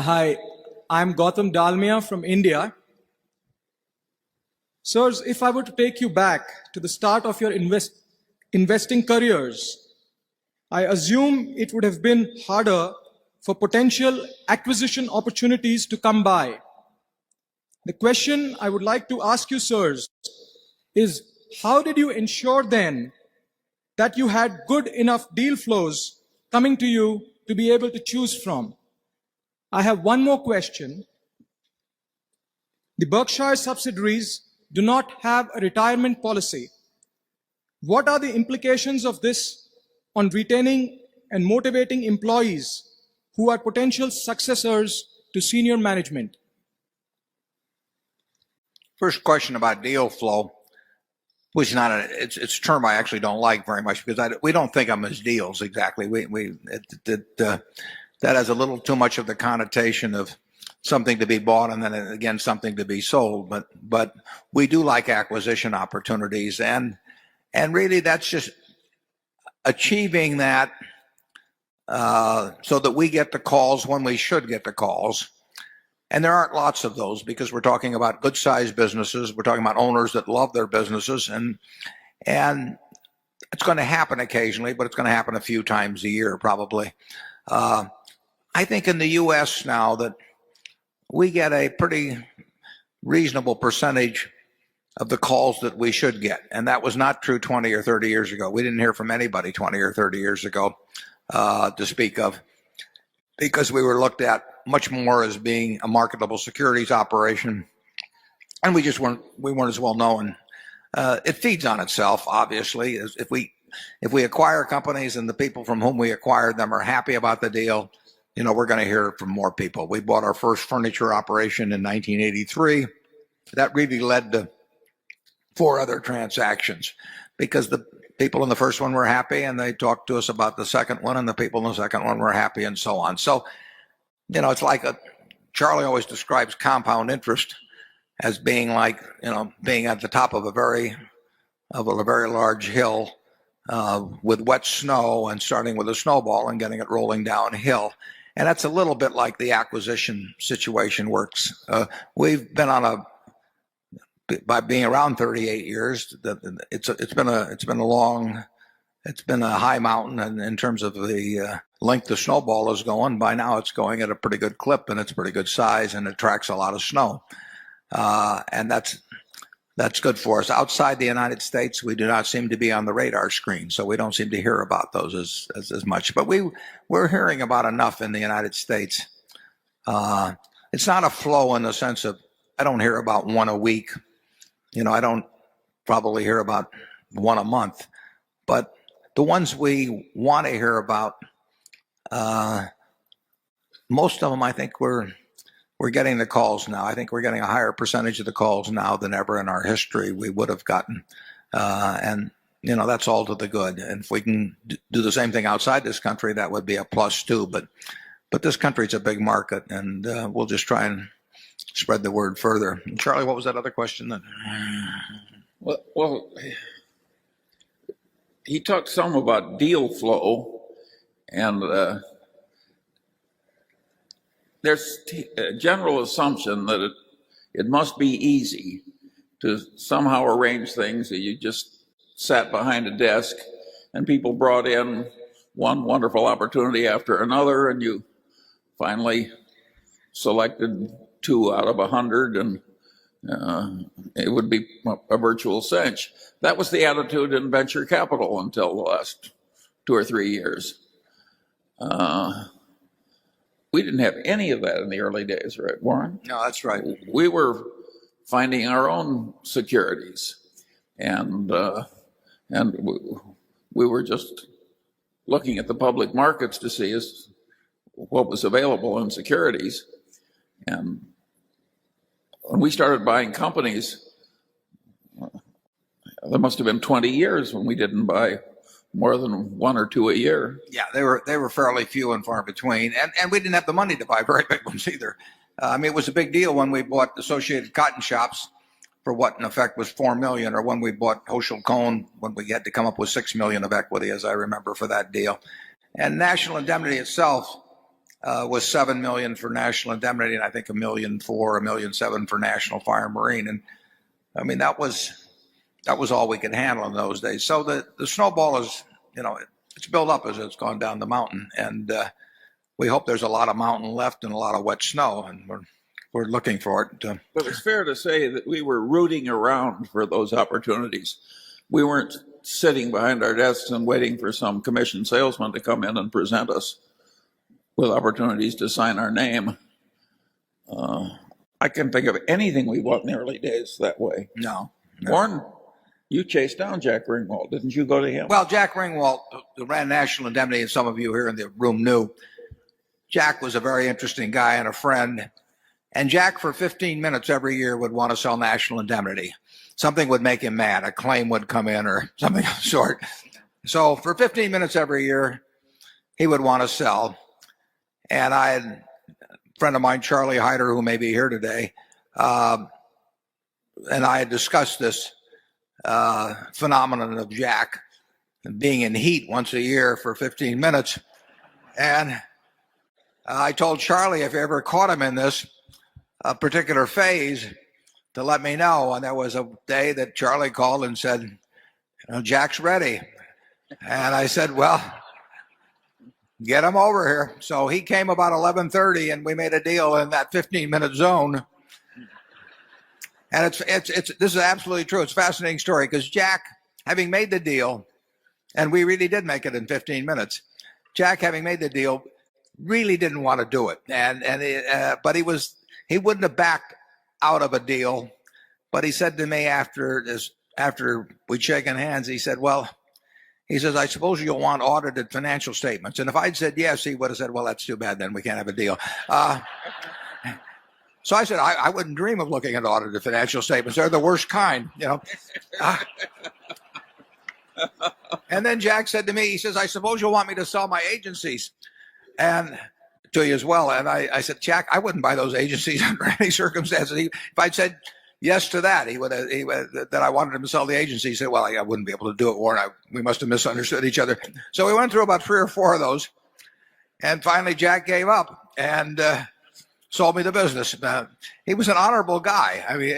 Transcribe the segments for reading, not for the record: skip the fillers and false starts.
Hi, I'm Gautam Dalmia from India. Sirs, if I were to take you back to the start of your investing careers, I assume it would have been harder for potential acquisition opportunities to come by. The question I would like to ask you, sirs, is how did you ensure then that you had good enough deal flows coming to you to be able to choose from? I have one more question. The Berkshire subsidiaries do not have a retirement policy. What are the implications of this on retaining and motivating employees who are potential successors to senior management? First question about deal flow, which is not it's a term I actually don't like very much because we don't think of them as deals exactly. That has a little too much of the connotation of something to be bought and then again something to be sold. But we do like acquisition opportunities, and really that's just achieving that so that we get the calls when we should get the calls. And there aren't lots of those because we're talking about good-sized businesses. We're talking about owners that love their businesses, and it's going to happen occasionally, but it's going to happen a few times a year probably. I think in the U.S. now that we get a pretty reasonable percentage of the calls that we should get, and that was not true 20 or 30 years ago. We didn't hear from anybody 20 or 30 years ago to speak of, because we were looked at much more as being a marketable securities operation, and we weren't as well known. It feeds on itself, obviously. If we acquire companies and the people from whom we acquired them are happy about the deal, we're going to hear from more people. We bought our first furniture operation in 1983. That really led to 4 other transactions because the people in the first one were happy and they talked to us about the second one, and the people in the second one were happy, and so on. So, it's like Charlie always describes compound interest as being like, being at the top of a very large hill with wet snow and starting with a snowball and getting it rolling downhill. And that's a little bit like the acquisition situation works. We've been by being around 38 years, it's been a high mountain in terms of the length the snowball is going. By now it's going at a pretty good clip, and it's pretty good size, and it tracks a lot of snow. And that's good for us. Outside the United States, we do not seem to be on the radar screen, so we don't seem to hear about those as much. But we're hearing about enough in the United States. It's not a flow in the sense of I don't hear about one a week. I don't probably hear about one a month. But the ones we want to hear about, most of them, I think we're getting the calls now. I think we're getting a higher percentage of the calls now than ever in our history we would have gotten. And that's all to the good. And if we can do the same thing outside this country, that would be a plus too. But this country's a big market, and we'll just try and spread the word further. And Charlie, what was that other question? Well, he talked some about deal flow, and there's a general assumption that it must be easy to somehow arrange things that you just sat behind a desk and people brought in one wonderful opportunity after another, and you finally selected 2 out of 100, and it would be a virtual cinch. That was the attitude in venture capital until the last 2 or 3 years. We didn't have any of that in the early days, right, Warren? No, that's right. We were finding our own securities, and we were just looking at the public markets to see what was available in securities. And when we started buying companies, there must have been 20 years when we didn't buy more than 1 or 2 a year. Yeah, they were fairly few and far between, and we didn't have the money to buy very big ones either. It was a big deal when we bought Associated Cotton Shops for what in effect was $4 million, or when we bought Hochschild Kohn when we had to come up with $6 million of equity, as I remember, for that deal. And National Indemnity itself was $7 million for national indemnity, and I think $1.4 million, $1.7 million for national fire and marine. And I mean, that was all we could handle in those days. So the snowball is, it's built up as it's gone down the mountain, and we hope there's a lot of mountain left and a lot of wet snow, and we're looking for it. But it's fair to say that we were rooting around for those opportunities. We weren't sitting behind our desks and waiting for some commission salesman to come in and present us with opportunities to sign our name. I can't think of anything we bought in the early days that way. No. Warren, you chased down Jack Ringwald, didn't you go to him? Well, Jack Ringwald, who ran National Indemnity, and some of you here in the room knew, Jack was a very interesting guy and a friend. And Jack, for 15 minutes every year, would want to sell National Indemnity. Something would make him mad. A claim would come in or something of the sort. So for 15 minutes every year, he would want to sell. And I had a friend of mine, Charlie Hyder, who may be here today, and I had discussed this phenomenon of Jack being in heat once a year for 15 minutes. And I told Charlie if you ever caught him in this particular phase to let me know. And there was a day that Charlie called and said, Jack's ready. And I said, well, get him over here. So he came about 11:30 and we made a deal in that 15-minute zone. And this is absolutely true. It's a fascinating story because Jack, having made the deal, and we really did make it in 15 minutes, Jack, having made the deal, really didn't want to do it. But he wouldn't have backed out of a deal. But he said to me after we'd shaken hands, he said, he says, I suppose you'll want audited financial statements. And if I'd said yes, he would have said, well, that's too bad, then we can't have a deal. So I said, I wouldn't dream of looking at audited financial statements. They're the worst kind, And then Jack said to me, he says, I suppose you'll want me to sell my agencies and to you as well. And I said, Jack, I wouldn't buy those agencies under any circumstances. If I'd said yes to that, that I wanted him to sell the agency. He said, well, I wouldn't be able to do it, Warren. We must have misunderstood each other. So we went through about 3 or 4 of those. And finally, Jack gave up and sold me the business. He was an honorable guy. I mean,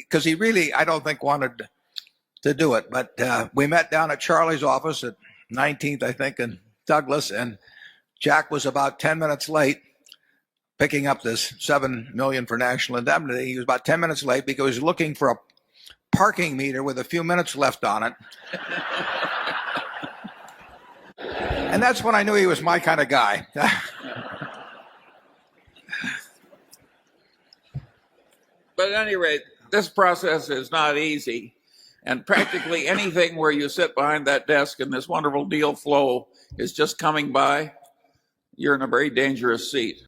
because he really, I don't think, wanted to do it. But we met down at Charlie's office at 19th, I think, in Douglas. And Jack was about 10 minutes late picking up this $7 million for national indemnity. He was about 10 minutes late because he was looking for a parking meter with a few minutes left on it. And that's when I knew he was my kind of guy. But at any rate, this process is not easy. And practically anything where you sit behind that desk and this wonderful deal flow is just coming by, you're in a very dangerous seat.